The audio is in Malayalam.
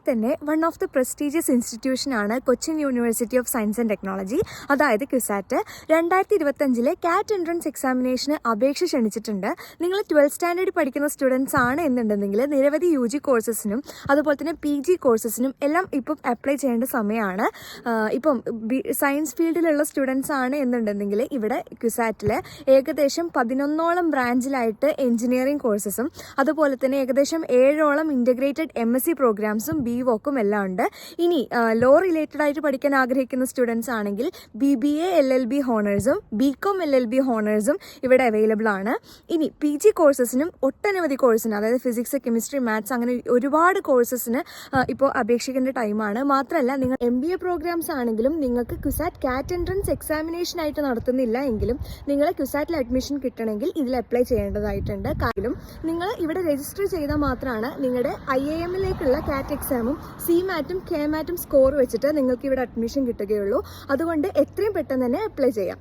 തന്നെ വൺ ഓഫ് ദി പ്രസ്റ്റീജിയസ് ഇൻസ്റ്റിറ്റ്യൂഷനാണ് Cochin University of Science and Technology, അതായത് ക്യുസാറ്റ്. 2025 കാറ്റ് എൻട്രൻസ് എക്സാമിനേഷന് അപേക്ഷ ക്ഷണിച്ചിട്ടുണ്ട്. നിങ്ങൾ 12th സ്റ്റാൻഡേർഡ് പഠിക്കുന്ന സ്റ്റുഡൻസ് ആണ് എന്നുണ്ടെങ്കിൽ നിരവധി UG കോഴ്സസിനും അതുപോലെ തന്നെ PG കോഴ്സസിനും എല്ലാം ഇപ്പം അപ്ലൈ ചെയ്യേണ്ട സമയമാണ്. ഇപ്പം സയൻസ് ഫീൽഡിലുള്ള സ്റ്റുഡൻസ് ആണ് എന്നുണ്ടെങ്കിൽ ഇവിടെ ക്യുസാറ്റിൽ ഏകദേശം 11ഓളം ബ്രാഞ്ചിലായിട്ട് എഞ്ചിനീയറിംഗ് കോഴ്സസും അതുപോലെ തന്നെ ഏകദേശം 7ഓളം ഇൻ്റഗ്രേറ്റഡ് MSc പ്രോഗ്രാംസും BVOCും എല്ലാം ഉണ്ട്. ഇനി ലോ റിലേറ്റഡ് ആയിട്ട് പഠിക്കാൻ ആഗ്രഹിക്കുന്ന സ്റ്റുഡൻസ് ആണെങ്കിൽ BBA LLB ഹോണേഴ്സും BCom LLB ഹോണേഴ്സും ഇവിടെ അവൈലബിൾ ആണ്. ഇനി PG കോഴ്സസിനും ഒട്ടനവധി കോഴ്സിന്, അതായത് ഫിസിക്സ്, കെമിസ്ട്രി, മാത്സ് അങ്ങനെ ഒരുപാട് കോഴ്സസിന് ഇപ്പോൾ അപേക്ഷിക്കേണ്ട ടൈമാണ്. മാത്രമല്ല, നിങ്ങൾ MBA പ്രോഗ്രാംസ് ആണെങ്കിലും നിങ്ങൾക്ക് ക്യുസാറ്റ് കാറ്റ് എൻട്രൻസ് എക്സാമിനേഷൻ ആയിട്ട് നടത്തുന്നില്ല എങ്കിലും നിങ്ങൾ ക്യുസാറ്റിൽ അഡ്മിഷൻ കിട്ടണമെങ്കിൽ ഇതിൽ അപ്ലൈ ചെയ്യേണ്ടതായിട്ടുണ്ട്. കാരണം നിങ്ങൾ ഇവിടെ രജിസ്റ്റർ ചെയ്താൽ മാത്രമാണ് നിങ്ങളുടെ IIM-ലേക്കുള്ള കാറ്റ് എക്സാമും CMAT-ഉം KMAT-ഉം സ്കോർ വെച്ചിട്ട് നിങ്ങൾക്ക് ഇവിടെ അഡ്മിഷൻ കിട്ടുകയുള്ളൂ. അതുകൊണ്ട് എത്രയും പെട്ടെന്ന് തന്നെ അപ്ലൈ ചെയ്യാം.